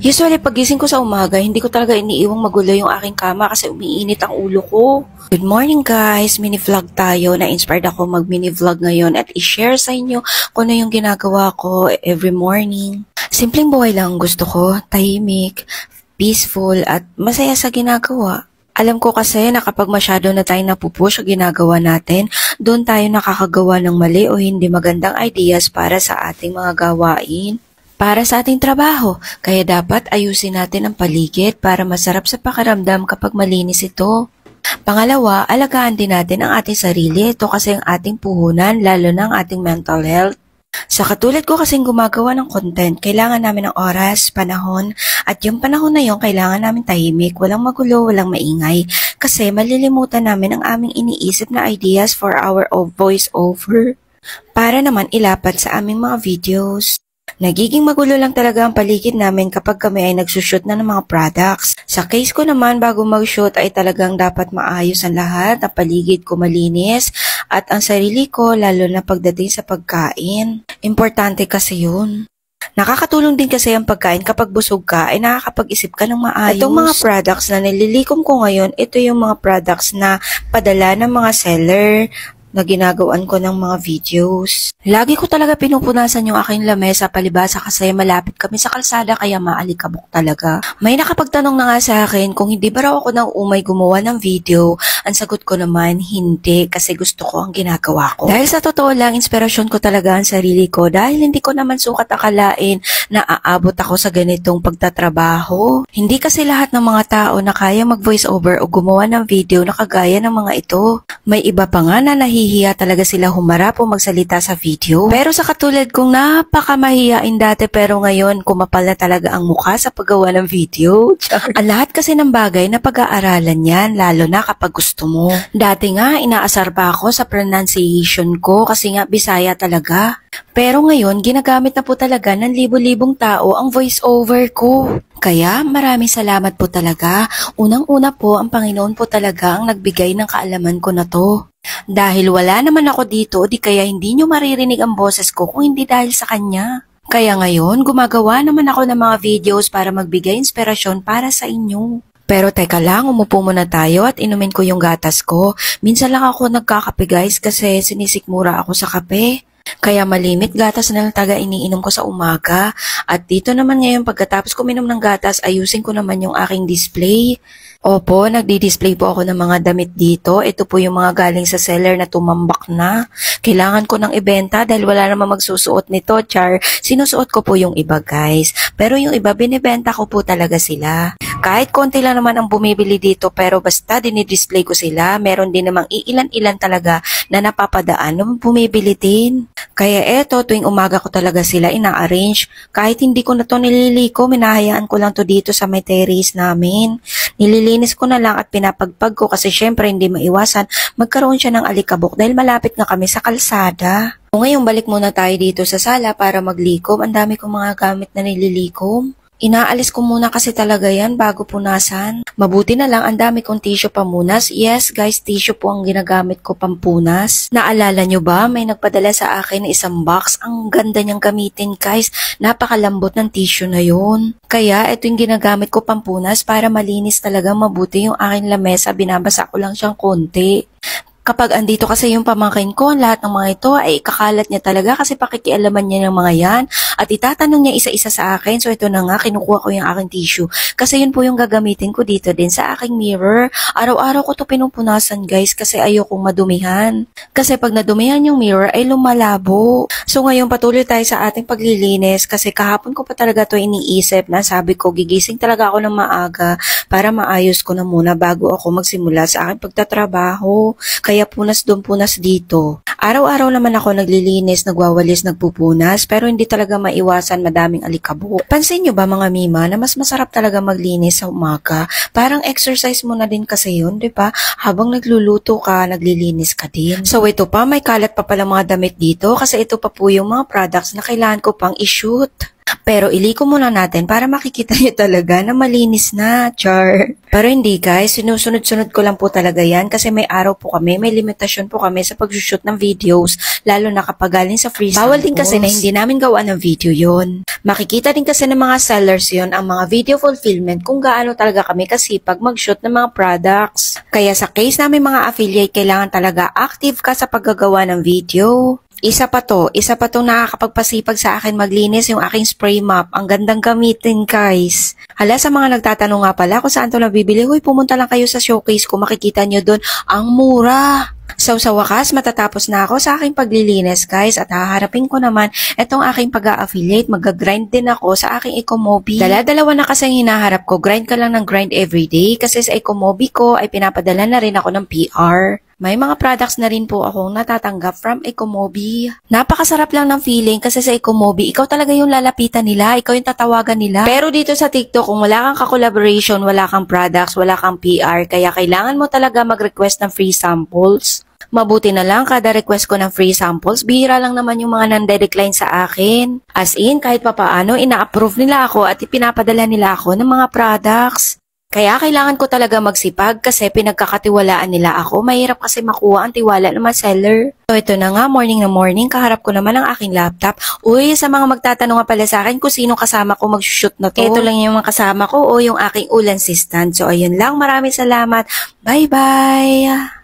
Usually, pagising ko sa umaga, hindi ko talaga iniiwang magulo yung aking kama kasi umiinit ang ulo ko. Good morning guys! Mini vlog tayo. Na-inspired ako mag-mini vlog ngayon at i-share sa inyo kung ano yung ginagawa ko every morning. Simpleng buhay lang gusto ko, tahimik, peaceful at masaya sa ginagawa. Alam ko kasi na kapag masyado na tayo napupush sa ginagawa natin, doon tayo nakakagawa ng mali o hindi magandang ideas para sa ating mga gawain. Para sa ating trabaho, kaya dapat ayusin natin ang paligid para masarap sa pakiramdam kapag malinis ito. Pangalawa, alagaan din natin ang ating sarili. Ito kasi ang ating puhunan, lalo na ang ating mental health. Sa katulad ko kasing gumagawa ng content, kailangan namin ng oras, panahon, at yung panahon na yun, kailangan namin tahimik, walang magulo, walang maingay, kasi malilimutan namin ang aming iniisip na ideas for our voice over, para naman ilapat sa aming mga videos. Nagiging magulo lang talaga ang paligid namin kapag kami ay nagsushoot na ng mga products. Sa case ko naman, bago mag-shoot ay talagang dapat maayos ang lahat, ang paligid ko malinis, at ang sarili ko lalo na pagdating sa pagkain. Importante kasi yun. Nakakatulong din kasi ang pagkain kapag busog ka ay nakakapag-isip ka ng maayos. Itong mga products na nililikom ko ngayon, ito yung mga products na padala ng mga seller na ginagawaan ko ng mga videos. Lagi ko talaga pinupunasan yung aking lamesa palibasa kasi malapit kami sa kalsada kaya maalikabok talaga. May nakapagtanong na nga sa akin kung hindi ba raw ako nang umay gumawa ng video. Ang sagot ko naman, hindi kasi gusto ko ang ginagawa ko. Dahil sa totoo lang, inspirasyon ko talaga ang sarili ko dahil hindi ko naman sukat akalain na aabot ako sa ganitong pagtatrabaho. Hindi kasi lahat ng mga tao na kaya mag-voice over o gumawa ng video na kagaya ng mga ito. May iba pa nga na nahihiya talaga sila humarap o magsalita sa video. Pero sa katulad kong napakamahiyain dati pero ngayon kumapal na talaga ang mukha sa paggawa ng video. Ang lahat kasi ng bagay na pag-aaralan yan, lalo na kapag gusto mo. Dati nga, inaasar pa ako sa pronunciation ko kasi nga Bisaya talaga. Pero ngayon, ginagamit na po talaga ng libo-libong tao ang voice over ko. Kaya maraming salamat po talaga. Unang-una po, ang Panginoon po talaga ang nagbigay ng kaalaman ko na to. Dahil wala naman ako dito, di kaya hindi nyo maririnig ang boses ko kung hindi dahil sa Kanya. Kaya ngayon, gumagawa naman ako ng mga videos para magbigay inspirasyon para sa inyo. Pero teka lang, umupo muna tayo at inumin ko yung gatas ko. Minsan lang ako nagkakape guys kasi sinisikmura ako sa kape. Kaya malimit gatas na lang taga iniinom ko sa umaga. At dito naman ngayon pagkatapos ko minom ng gatas, ayusin ko naman yung aking display. Opo, nagdi-display po ako ng mga damit dito. Ito po yung mga galing sa seller na tumambak na. Kailangan ko ng ibenta dahil wala namang magsusuot nito, char. Sinusuot ko po yung iba guys. Pero yung iba, binibenta ko po talaga sila. Kahit konti lang naman ang bumibili dito pero basta dinidisplay ko sila, meron din namang iilan-ilan talaga na napapadaan na bumibili din. Kaya eto, tuwing umaga ko talaga sila ina-arrange. Kahit hindi ko na to nililiko, minahayaan ko lang to dito sa may terrace namin. Nililinis ko na lang at pinapagpag ko kasi syempre hindi maiwasan magkaroon siya ng alikabok dahil malapit nga kami sa kalsada. Ngayon balik muna tayo dito sa sala para maglikom. Ang dami kong mga gamit na nililikom. Inaalis ko muna kasi talaga yan bago punasan. Mabuti na lang ang dami kong tissue pamunas. Yes guys, tissue po ang ginagamit ko pampunas. Naalala nyo ba? May nagpadala sa akin na isang box. Ang ganda niyang gamitin guys. Napakalambot ng tissue na yun. Kaya ito yung ginagamit ko pampunas para malinis talaga mabuti yung aking lamesa. Binabasa ko lang siyang konti. Kapag andito kasi yung pamangkin ko, lahat ng mga ito ay kakalat niya talaga kasi pakikialaman niya ng mga yan at itatanong niya isa-isa sa akin. So ito na nga, kinukuha ko yung aking tissue kasi yun po yung gagamitin ko dito din sa aking mirror. Araw-araw ko to pinupunasan guys kasi ayokong madumihan. Kasi pag nadumihan yung mirror ay lumalabo. So ngayon patuloy tayo sa ating paglilinis kasi kahapon ko pa talaga to iniisip na sabi ko gigising talaga ako ng maaga para maayos ko na muna bago ako magsimula sa aking pagtatrabaho. Kaya punas doon, punas dito. Araw-araw naman ako naglilinis, nagwawalis, nagpupunas, pero hindi talaga maiwasan madaming alikabok. Pansin nyo ba mga mima na mas masarap talaga maglinis sa umaga? Parang exercise mo na din kasi yun, di ba? Habang nagluluto ka, naglilinis ka din. So ito pa, may kalat pa pala mga damit dito kasi ito pa po yung mga products na kailangan ko pang i-shoot. Pero iliko muna natin para makikita nyo talaga na malinis na, char. Pero hindi guys, sinusunod-sunod ko lang po talaga yan kasi may araw po kami, may limitasyon po kami sa pag-shoot ng videos, lalo na kapag galing sa free samples. Bawal din kasi na hindi namin gawa ng video yon. Makikita din kasi ng mga sellers yon ang mga video fulfillment kung gaano talaga kami kasipag mag-shoot ng mga products. Kaya sa case namin mga affiliate, kailangan talaga active ka sa paggagawa ng video. Isa pa to nakakapagpasipag sa akin maglinis yung aking spray mop. Ang gandang gamitin guys. Hala, sa mga nagtatanong nga pala kung saan to nabibili, huy, pumunta lang kayo sa showcase ko, makikita nyo doon, ang mura. So sa wakas, matatapos na ako sa aking paglilinis guys at haharapin ko naman itong aking pag-a-affiliate. Mag-grind din ako sa aking Ecomobi. Dala-dalawa na kasi ang hinaharap ko, grind ka lang ng grind everyday kasi sa Ecomobi ko ay pinapadala na rin ako ng PR. May mga products na rin po akong natatanggap from Ecomobi. Napakasarap lang ng feeling kasi sa Ecomobi, ikaw talaga yung lalapitan nila, ikaw yung tatawagan nila. Pero dito sa TikTok, kung wala kang ka-collaboration, wala kang products, wala kang PR, kaya kailangan mo talaga mag-request ng free samples. Mabuti na lang kada request ko ng free samples, bihira lang naman yung mga nande-decline sa akin. As in, kahit papaano, ina-approve nila ako at ipinapadala nila ako ng mga products. Kaya kailangan ko talaga magsipag kasi pinagkakatiwalaan nila ako. Mahirap kasi makuha ang tiwala ng mga seller. So ito na nga, morning na morning, kaharap ko naman ang aking laptop. Uy, sa mga magtatanong nga pala sa akin kung sino kasama ko mag-shoot na to. Ito lang yung mga kasama ko o yung aking ulan assistant. So ayun lang, maraming salamat. Bye-bye!